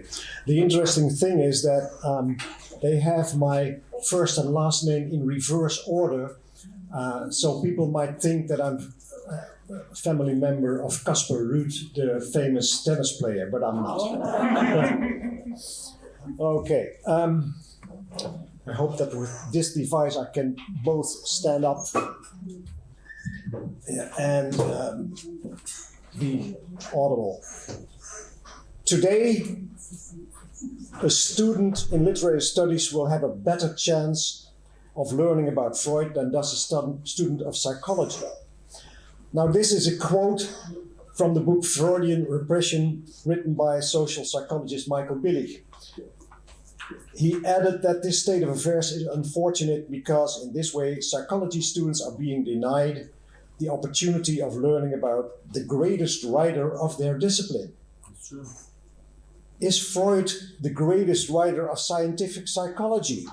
Okay. The interesting thing is that they have my first and last name in reverse order, so people might think that I'm a family member of Casper Ruud, the famous tennis player, but I'm not. Okay. I hope that with this device I can both stand up and be audible. Today, a student in literary studies will have a better chance of learning about Freud than does a student of psychology. Now, this is a quote from the book Freudian Repression, written by social psychologist Michael Billig. He added that this state of affairs is unfortunate because in this way psychology students are being denied the opportunity of learning about the greatest writer of their discipline. That's true. Is Freud the greatest writer of scientific psychology?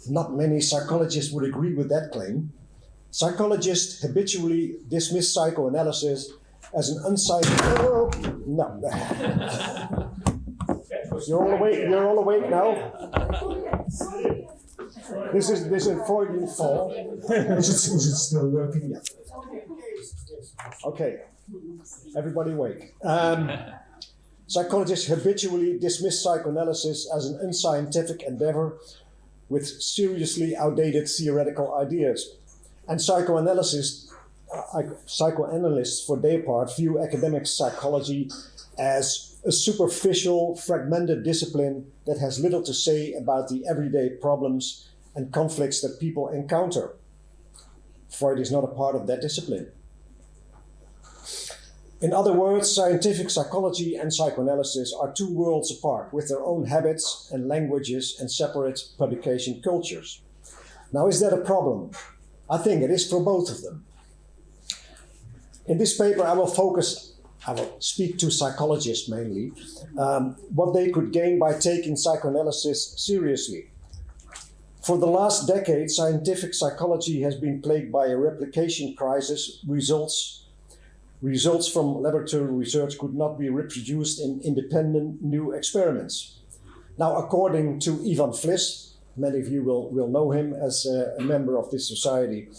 Not many psychologists would agree with that claim. Psychologists habitually dismiss psychoanalysis as an unscientific... Oh, no. You're all awake now? This is a Freudian fall. Is it still working? Yeah. Okay. Everybody awake. Psychologists habitually dismiss psychoanalysis as an unscientific endeavor with seriously outdated theoretical ideas. And psychoanalysts, for their part, view academic psychology as a superficial, fragmented discipline that has little to say about the everyday problems and conflicts that people encounter. Freud is not a part of that discipline. In other words, scientific psychology and psychoanalysis are two worlds apart, with their own habits and languages and separate publication cultures. Now, is that a problem? I think it is for both of them. In this paper, I will speak to psychologists mainly, what they could gain by taking psychoanalysis seriously. For the last decade, scientific psychology has been plagued by a replication crisis. Results from laboratory research could not be reproduced in independent new experiments. Now, according to Ivan Fliss, many of you will know him as a member of this society.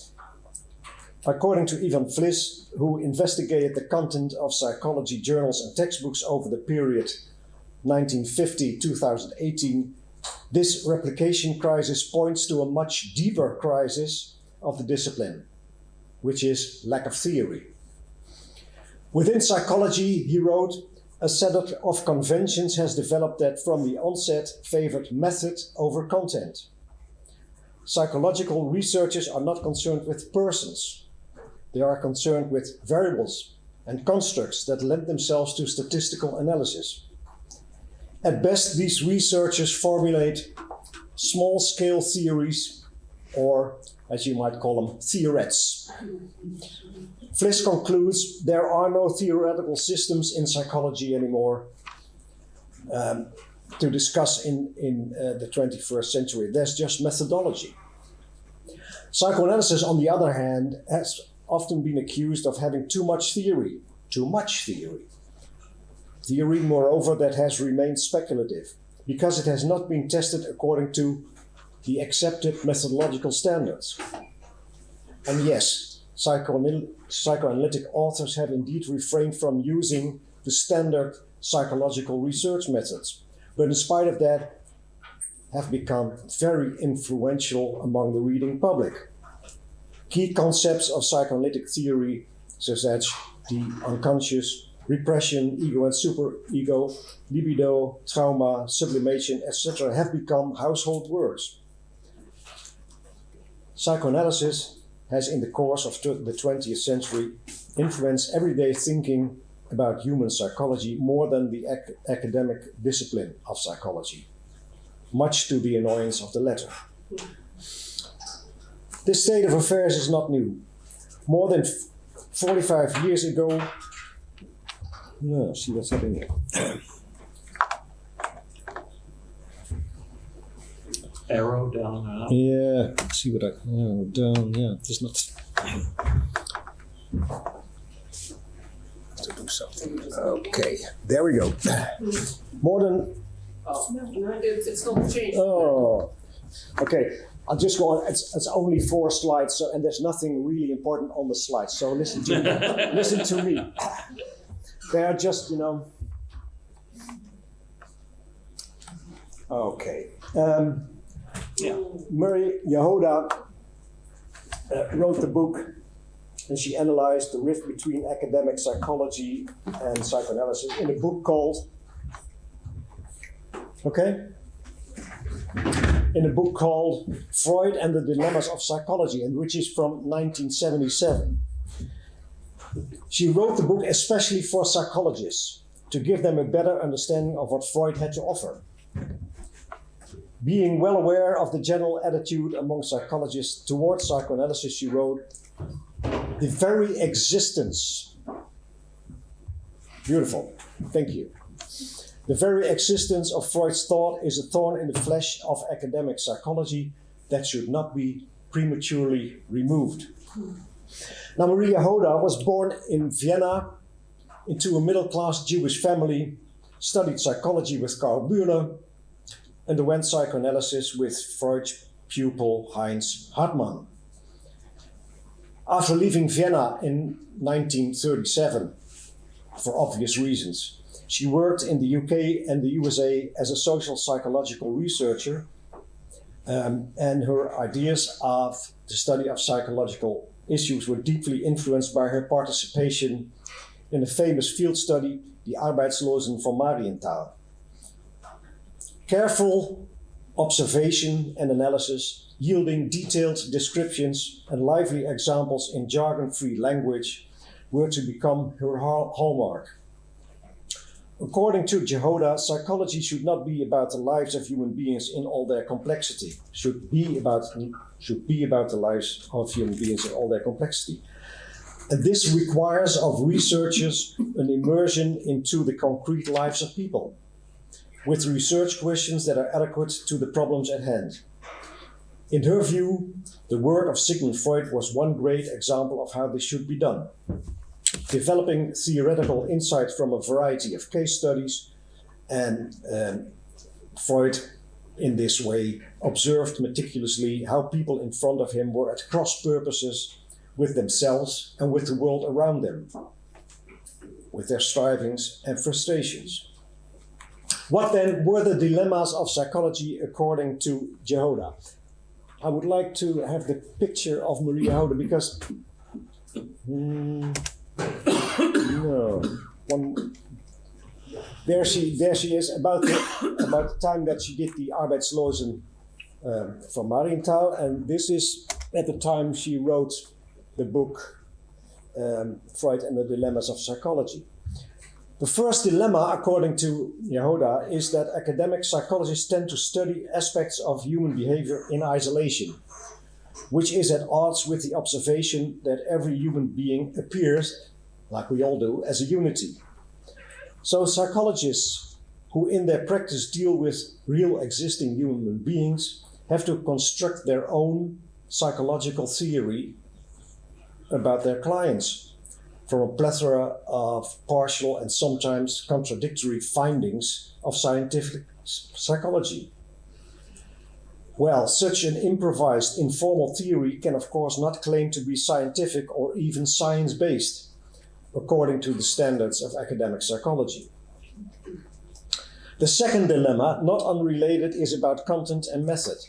According to Ivan Fliss, who investigated the content of psychology journals and textbooks over the period 1950-2018, this replication crisis points to a much deeper crisis of the discipline, which is lack of theory. Within psychology, he wrote, a set of conventions has developed that from the onset favored method over content. Psychological researchers are not concerned with persons. They are concerned with variables and constructs that lend themselves to statistical analysis. At best, these researchers formulate small-scale theories, or as you might call them, theoretes. Fliss concludes there are no theoretical systems in psychology anymore to discuss in the 21st century. There's just methodology. Psychoanalysis, on the other hand, has often been accused of having too much theory. Theory, moreover, that has remained speculative because it has not been tested according to the accepted methodological standards. And yes, psychoanalytic authors have indeed refrained from using the standard psychological research methods, but in spite of that, have become very influential among the reading public. Key concepts of psychoanalytic theory, such as the unconscious, repression, ego and superego, libido, trauma, sublimation, etc., have become household words. Psychoanalysis has, in the course of the 20th century, influenced everyday thinking about human psychology more than the academic discipline of psychology, much to the annoyance of the latter. This state of affairs is not new. More than 45 years ago, see what's happening here. Arrow down and up. Yeah, see what down, yeah, it is not. To do So, okay, there we go. More than. No, it's not changed. Oh, okay. I'll just go on. It's only 4 slides, so, and there's nothing really important on the slides. So listen to me. Listen to me. They are just, Okay. Mary Jahoda wrote the book, and she analyzed the rift between academic psychology and psychoanalysis in a book called. Okay. In a book called Freud and the Dilemmas of Psychology, and which is from 1977. She wrote the book especially for psychologists, to give them a better understanding of what Freud had to offer. Being well aware of the general attitude among psychologists towards psychoanalysis, she wrote, the very existence, beautiful, thank you. The very existence of Freud's thought is a thorn in the flesh of academic psychology that should not be prematurely removed. Now, Maria Jahoda was born in Vienna into a middle-class Jewish family, studied psychology with Karl Bühler, underwent psychoanalysis with Freud's pupil Heinz Hartmann. After leaving Vienna in 1937, for obvious reasons, she worked in the UK and the USA as a social psychological researcher, and her ideas of the study of psychological issues were deeply influenced by her participation in a famous field study, the Arbeitslosen von Marienthal. Careful observation and analysis, yielding detailed descriptions and lively examples in jargon-free language, were to become her hallmark. According to Jahoda, psychology should not be about the lives of human beings in all their complexity. Should be about the lives of human beings in all their complexity. And this requires of researchers an immersion into the concrete lives of people, with research questions that are adequate to the problems at hand. In her view, the work of Sigmund Freud was one great example of how this should be done. Developing theoretical insight from a variety of case studies, and Freud, in this way, observed meticulously how people in front of him were at cross purposes with themselves and with the world around them, with their strivings and frustrations. What then were the dilemmas of psychology according to Jahoda? I would like to have the picture of Maria Jahoda because there she is about the time that she did the Arbeitslosen von Marienthal, and this is at the time she wrote the book Freud and the Dilemmas of Psychology. The first dilemma, according to Jahoda, is that academic psychologists tend to study aspects of human behavior in isolation, which is at odds with the observation that every human being appears, like we all do, as a unity. So psychologists who in their practice deal with real existing human beings have to construct their own psychological theory about their clients from a plethora of partial and sometimes contradictory findings of scientific psychology. Well, such an improvised, informal theory can of course not claim to be scientific or even science-based, according to the standards of academic psychology. The second dilemma, not unrelated, is about content and method.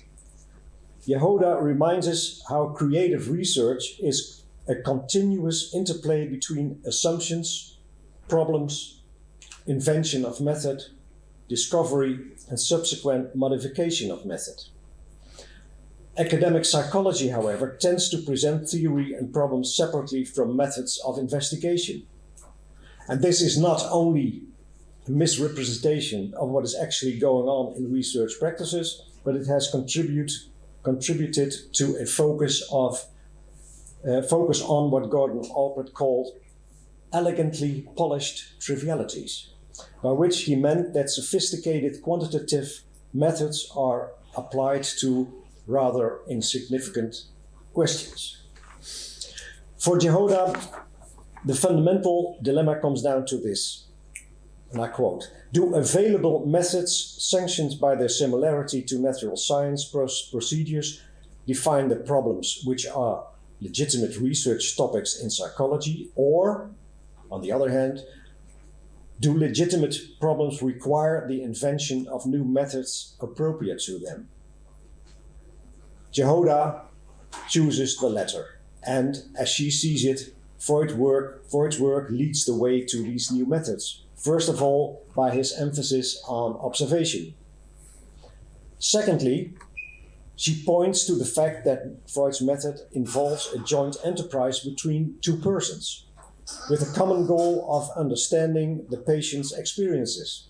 Jahoda reminds us how creative research is a continuous interplay between assumptions, problems, invention of method, discovery, and subsequent modification of method. Academic psychology, however, tends to present theory and problems separately from methods of investigation. And this is not only a misrepresentation of what is actually going on in research practices, but it has contributed to a focus on what Gordon Allport called elegantly polished trivialities, by which he meant that sophisticated quantitative methods are applied to rather insignificant questions. For Jahoda, The fundamental dilemma comes down to this, and I quote, "Do available methods sanctioned by their similarity to natural science procedures define the problems which are legitimate research topics in psychology, or, on the other hand, do legitimate problems require the invention of new methods appropriate to them?" Jahoda chooses the latter, and as she sees it, Freud's work leads the way to these new methods. First of all, by his emphasis on observation. Secondly, she points to the fact that Freud's method involves a joint enterprise between two persons, with a common goal of understanding the patient's experiences.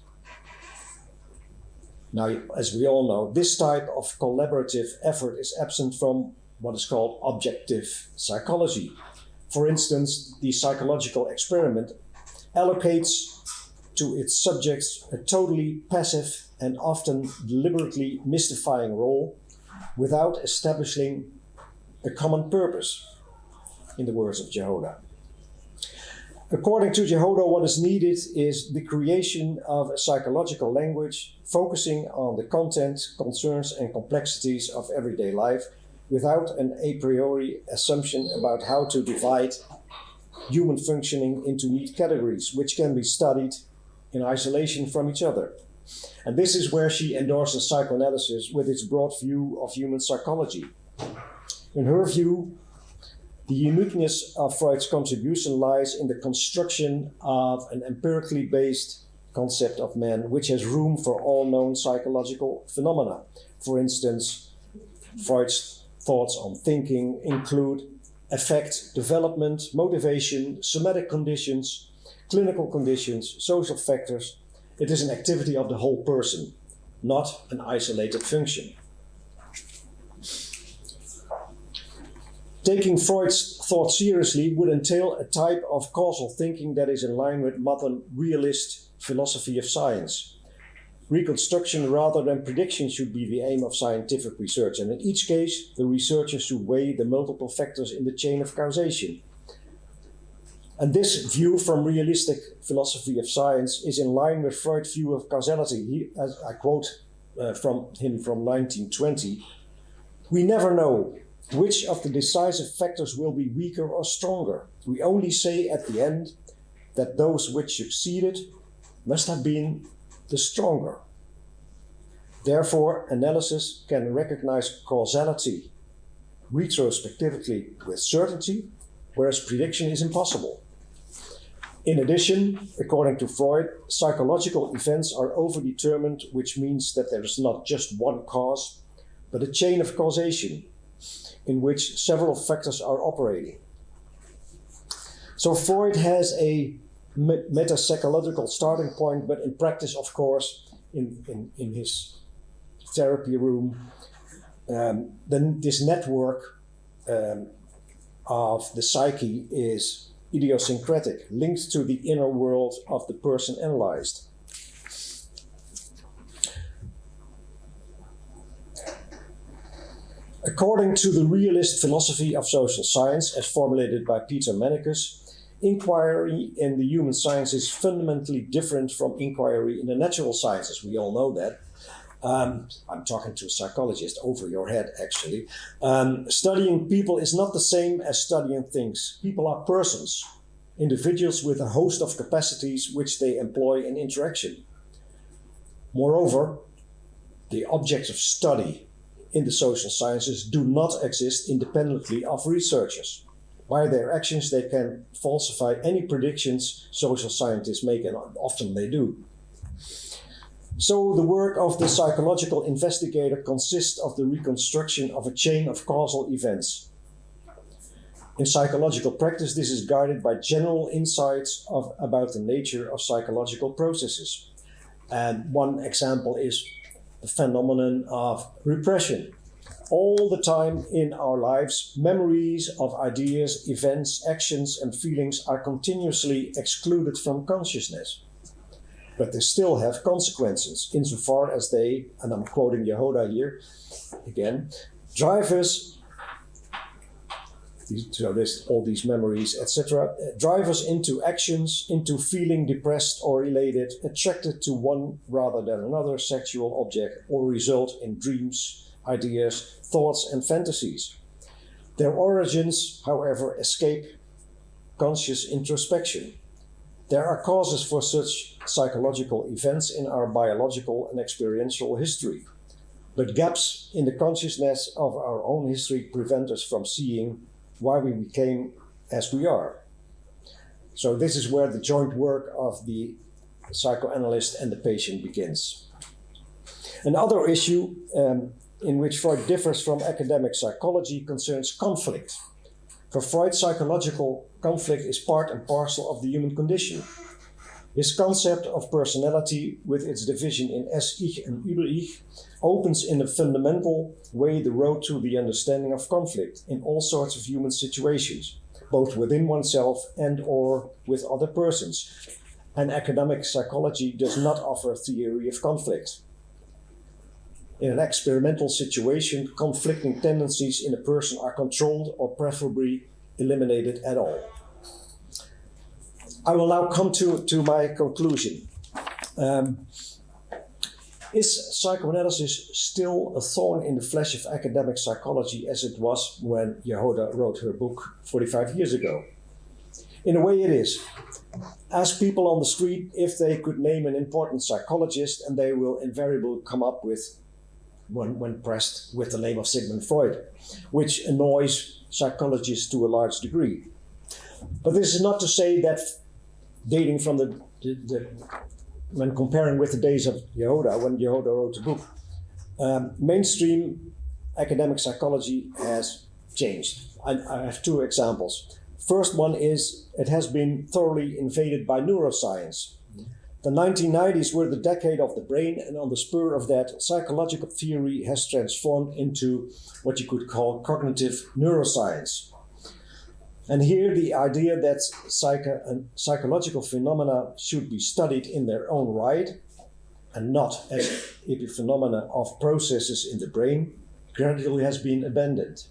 Now, as we all know, this type of collaborative effort is absent from what is called objective psychology. For instance, the psychological experiment allocates to its subjects a totally passive and often deliberately mystifying role without establishing a common purpose, in the words of Jahoda. According to Jahoda, what is needed is the creation of a psychological language focusing on the content, concerns, and complexities of everyday life without an a priori assumption about how to divide human functioning into neat categories, which can be studied in isolation from each other. And this is where she endorses psychoanalysis with its broad view of human psychology. In her view, the uniqueness of Freud's contribution lies in the construction of an empirically based concept of man, which has room for all known psychological phenomena. For instance, Freud's thoughts on thinking include affect, development, motivation, somatic conditions, clinical conditions, social factors. It is an activity of the whole person, not an isolated function. Taking Freud's thought seriously would entail a type of causal thinking that is in line with modern realist philosophy of science. Reconstruction rather than prediction should be the aim of scientific research, and in each case, the researcher should weigh the multiple factors in the chain of causation. And this view from realistic philosophy of science is in line with Freud's view of causality. As I quote from him from 1920, "We never know which of the decisive factors will be weaker or stronger. We only say at the end that those which succeeded must have been the stronger. Therefore, analysis can recognize causality retrospectively with certainty, whereas prediction is impossible. In addition, according to Freud, psychological events are overdetermined, which means that there is not just one cause, but a chain of causation in which several factors are operating." So Freud has a metapsychological starting point, but in practice, of course, in his therapy room, then this network of the psyche is idiosyncratic, linked to the inner world of the person analyzed. According to the realist philosophy of social science, as formulated by Peter Manicus, inquiry in the human science is fundamentally different from inquiry in the natural sciences. We all know that. I'm talking to a psychologist over your head, actually. Studying people is not the same as studying things. People are persons, individuals with a host of capacities which they employ in interaction. Moreover, the objects of study in the social sciences do not exist independently of researchers. By their actions, they can falsify any predictions social scientists make, and often they do. So the work of the psychological investigator consists of the reconstruction of a chain of causal events. In psychological practice, this is guided by general insights about the nature of psychological processes. And one example is the phenomenon of repression. All the time in our lives, memories of ideas, events, actions, and feelings are continuously excluded from consciousness. But they still have consequences insofar as they, and I'm quoting Jahoda here again, drive us So there's all these memories, etc., drive us into actions, into feeling depressed or elated, attracted to one rather than another sexual object, or result in dreams, ideas, thoughts, and fantasies. Their origins, however, escape conscious introspection. There are causes for such psychological events in our biological and experiential history, but gaps in the consciousness of our own history prevent us from seeing why we became as we are. So this is where the joint work of the psychoanalyst and the patient begins. Another issue in which Freud differs from academic psychology concerns conflict. For Freud, psychological conflict is part and parcel of the human condition. His concept of personality, with its division in Es-Ich and Über-Ich, opens in a fundamental way the road to the understanding of conflict in all sorts of human situations, both within oneself and or with other persons. And academic psychology does not offer a theory of conflict. In an experimental situation, conflicting tendencies in a person are controlled or preferably eliminated at all. I will now come to my conclusion. Is psychoanalysis still a thorn in the flesh of academic psychology as it was when Jahoda wrote her book 45 years ago? In a way it is. Ask people on the street if they could name an important psychologist, and they will invariably come up with, when pressed, with the name of Sigmund Freud, which annoys psychologists to a large degree. But this is not to say that, dating from when comparing with the days of Jahoda, when Jahoda wrote the book, mainstream academic psychology has changed. I have two examples. First one is it has been thoroughly invaded by neuroscience. The 1990s were the decade of the brain, and on the spur of that, psychological theory has transformed into what you could call cognitive neuroscience. And here the idea that psychological phenomena should be studied in their own right and not as epiphenomena of processes in the brain gradually has been abandoned.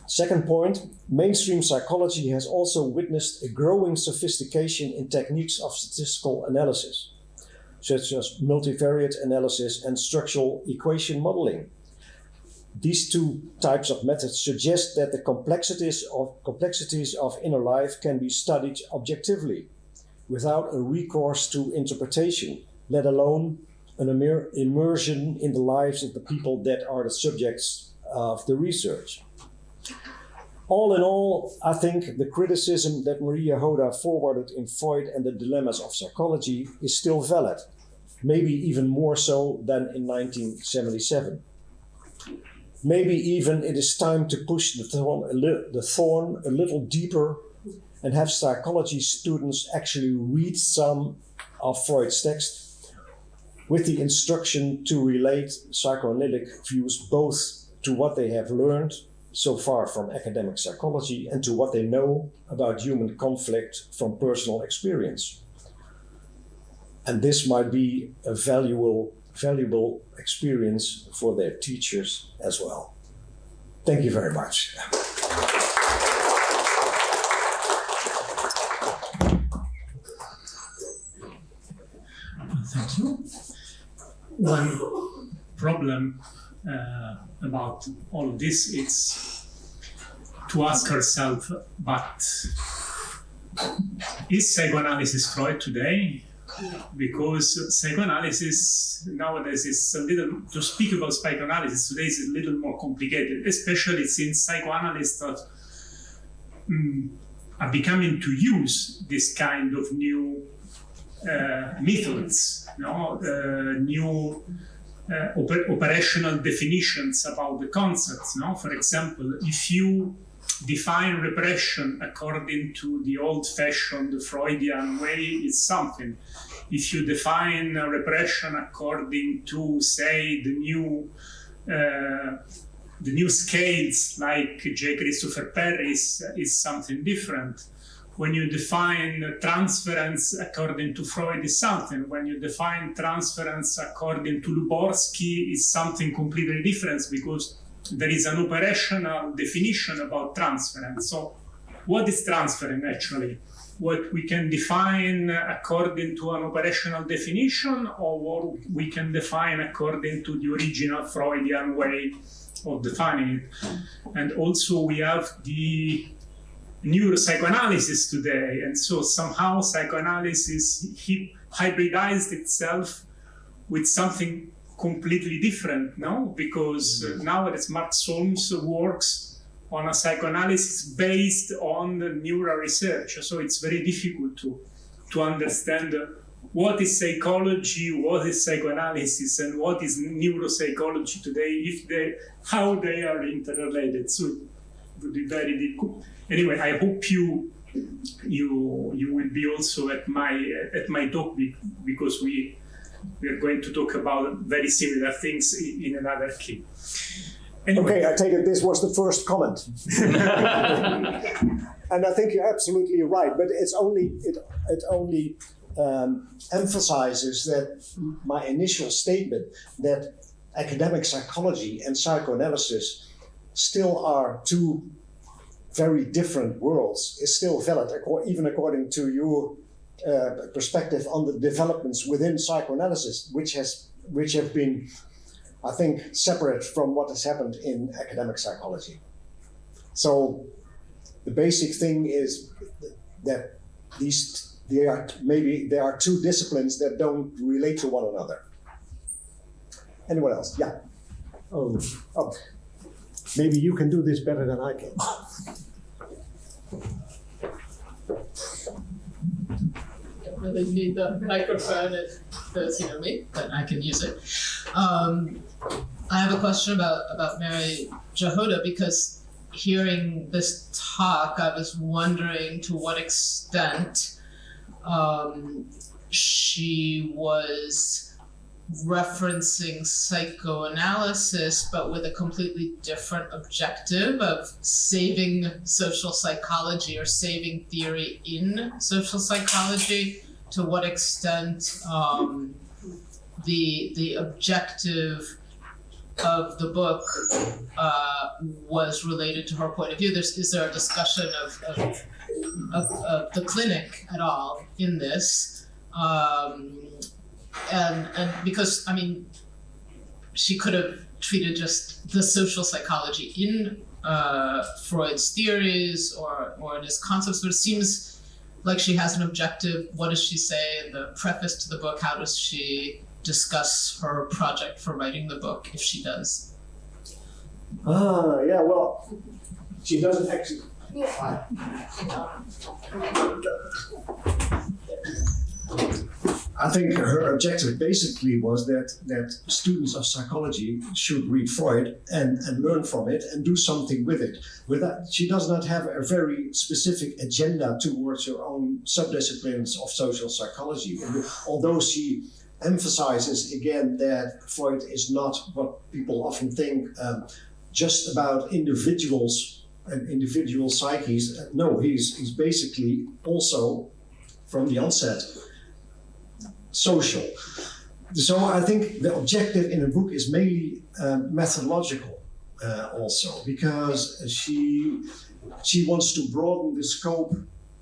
Second point, mainstream psychology has also witnessed a growing sophistication in techniques of statistical analysis, such as multivariate analysis and structural equation modeling. These two types of methods suggest that the complexities of inner life can be studied objectively, without a recourse to interpretation, let alone an immersion in the lives of the people that are the subjects of the research. All in all, I think the criticism that Maria Jahoda forwarded in Freud and the Dilemmas of Psychology is still valid, maybe even more so than in 1977. Maybe even it is time to push the thorn a little deeper and have psychology students actually read some of Freud's text with the instruction to relate psychoanalytic views both to what they have learned so far from academic psychology and to what they know about human conflict from personal experience. And this might be a valuable experience for their teachers as well. Thank you very much. Thank you. One problem about all of this is to ask ourselves, but is psychoanalysis Freud today? Because psychoanalysis nowadays is a little, to speak about psychoanalysis today is a little more complicated, especially since psychoanalysts are becoming to use this kind of new methods, new operational definitions about the concepts. For example, if you define repression according to the old-fashioned Freudian way, it's something. If you define repression according to, say, the new scales like J. Christopher Perry is something different. When you define transference according to Freud is something. When you define transference according to Luborsky is something completely different, because there is an operational definition about transference. So what is transference actually? What we can define according to an operational definition, or what we can define according to the original Freudian way of defining it. And also we have the neuropsychoanalysis today, and so somehow psychoanalysis hybridized itself with something completely different, no? Because nowadays Mark Solms works on a psychoanalysis based on the neural research. So it's very difficult to understand what is psychology, what is psychoanalysis, and what is neuropsychology today, how they are interrelated. So it would be very difficult. Anyway, I hope you will be also at my talk, because we are going to talk about very similar things in another key. Anyway. Okay, I take it this was the first comment. And I think you're absolutely right, but it only emphasizes that my initial statement that academic psychology and psychoanalysis still are two very different worlds is still valid, even according to your perspective on the developments within psychoanalysis, which have been, I think, separate from what has happened in academic psychology. So the basic thing is that there are two disciplines that don't relate to one another. Anyone else? Yeah. Oh. Maybe you can do this better than I can. Don't really need the microphone if those who know me, but I can use it. I have a question about Mary Jahoda, because hearing this talk, I was wondering to what extent she was referencing psychoanalysis, but with a completely different objective of saving social psychology or saving theory in social psychology. To what extent the objective of the book was related to her point of view. Is there a discussion of the clinic at all in this? And because, I mean, she could have treated just the social psychology in Freud's theories or in his concepts, but it seems like she has an objective. What does she say in the preface to the book? How does she discuss her project for writing the book, if she does? Yeah, well, she doesn't actually. I think her objective basically was that students of psychology should read Freud and learn from it and do something with it. With that, she does not have a very specific agenda towards her own subdisciplines of social psychology. And although she emphasizes again that Freud is not what people often think just about individuals and individual psyches. No, he's basically also from the onset social. So I think the objective in the book is mainly methodological also, because she wants to broaden the scope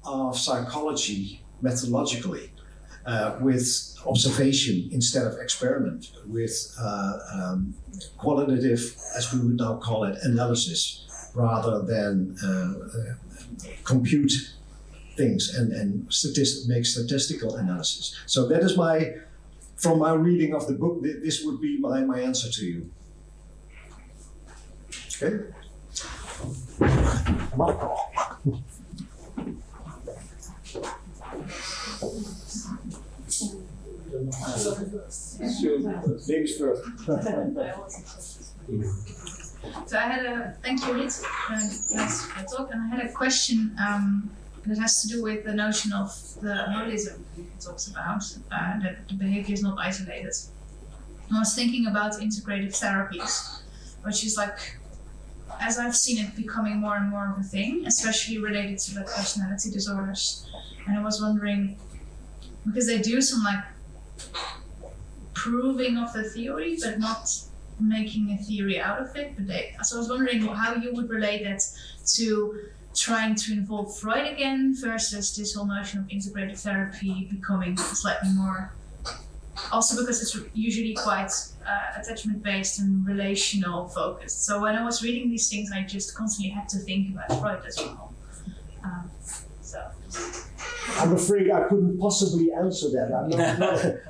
of psychology methodologically with observation instead of experiment, with qualitative, as we would now call it, analysis, rather than compute things and make statistical analysis. So that is from my reading of the book, this would be my answer to you. Okay? Marco. Ladies first. So I had thank you, Ruud, nice talk, and I had a question that has to do with the notion of the holism he talks about, that the behavior is not isolated. I was thinking about integrative therapies, which is like, as I've seen it becoming more and more of a thing, especially related to like personality disorders. And I was wondering, because they do some like proving of the theory, but not making a theory out of it. But so I was wondering how you would relate that to trying to involve Freud again versus this whole notion of integrated therapy becoming slightly more, also because it's usually quite attachment based and relational focused. So when I was reading these things, I just constantly had to think about Freud as well. I'm afraid I couldn't possibly answer that.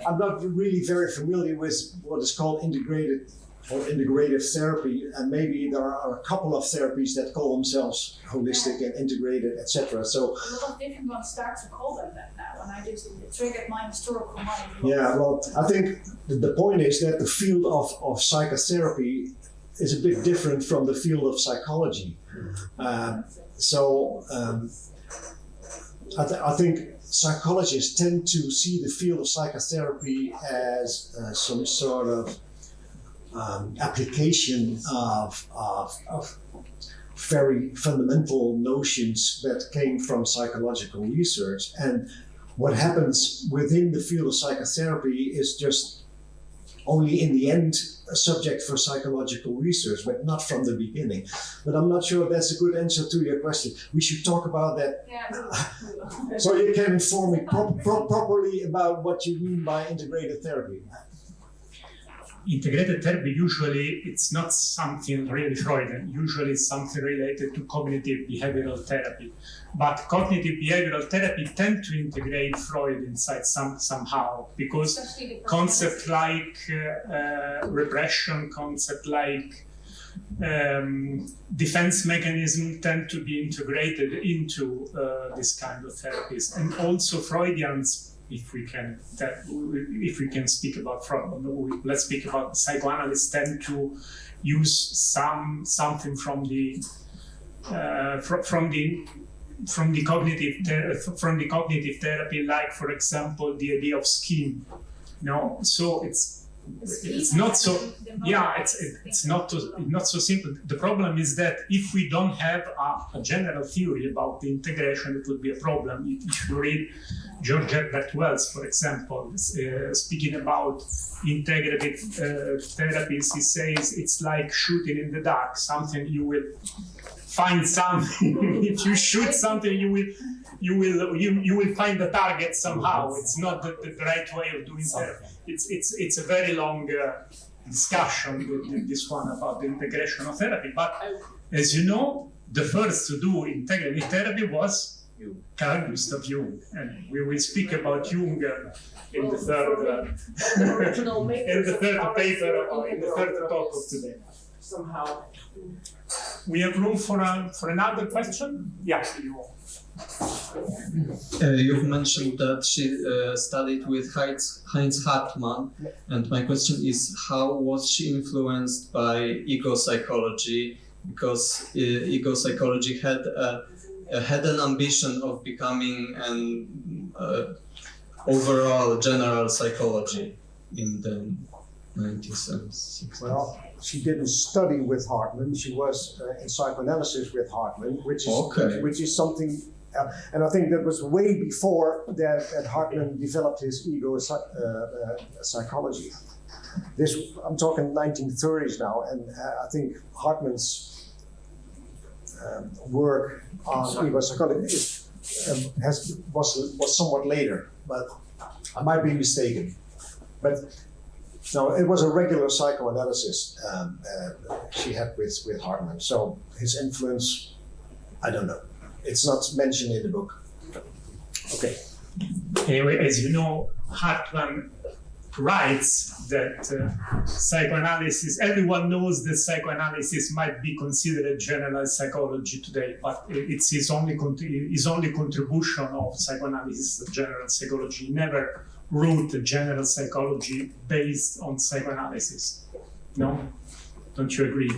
I'm not really very familiar with what is called integrated or integrative therapy, and maybe there are a couple of therapies that call themselves holistic and integrated, etc. So a lot of different ones start to call them that now, and I just triggered my historical mind. Yeah, well, I think the point is that the field of psychotherapy is a bit different from the field of psychology. I think psychologists tend to see the field of psychotherapy as some sort of application of very fundamental notions that came from psychological research. And what happens within the field of psychotherapy is just only in the end a subject for psychological research, but not from the beginning. But I'm not sure that's a good answer to your question. We should talk about that. Yeah. So you can inform me properly about what you mean by integrated therapy. Integrated therapy, usually it's not something really Freudian. Usually it's something related to cognitive behavioral therapy. But cognitive behavioral therapy tend to integrate Freud inside somehow, because concepts like repression, concepts like defense mechanism tend to be integrated into this kind of therapies. And also Freudians, if we can speak about Freud, let's speak about psychoanalysts tend to use something from the cognitive therapy, like for example the idea of scheme. No, so it's not so it's not so simple. The problem is that if we don't have a general theory about the integration, it would be a problem. If you read George Herbert Wells, for example, speaking about integrative therapies, he says it's like shooting in the dark. Something you will find something. If you shoot something, you will find the target somehow. It's not the right way of doing therapy. It's a very long discussion, this one about the integration of therapy. But as you know, the first to do integrative therapy was Carl Gustav Jung, and we will speak about Jung in the third talk of today. Somehow. We have room for another question? Yes. You've mentioned that she studied with Heinz Hartmann, and my question is, how was she influenced by ego psychology? Because ego psychology had an ambition of becoming an overall general psychology in the 1960s. Well, she didn't study with Hartmann. She was in psychoanalysis with Hartmann, which is something. And I think that was way before that Hartmann developed his ego psychology. I'm talking 1930s now, and I think Hartmann's work on ego psychology was somewhat later, but I might be mistaken. But no, it was a regular psychoanalysis she had with Hartmann. So his influence, I don't know. It's not mentioned in the book. Okay. Anyway, as you know, Hartmann writes that psychoanalysis, everyone knows that psychoanalysis might be considered general psychology today, but it's his only contribution of psychoanalysis to general psychology. He never wrote a general psychology based on psychoanalysis. No? Don't you agree?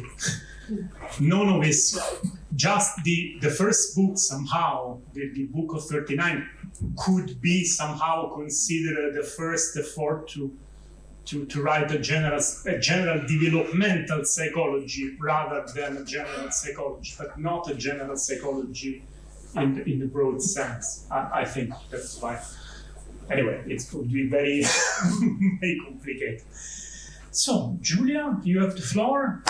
None of his, just the first book somehow, the book of 39, could be somehow considered the first effort to write a general developmental psychology rather than a general psychology, but not a general psychology in the broad sense. I think that's why. Anyway, it could be very, very complicated. So, Julia, you have the floor.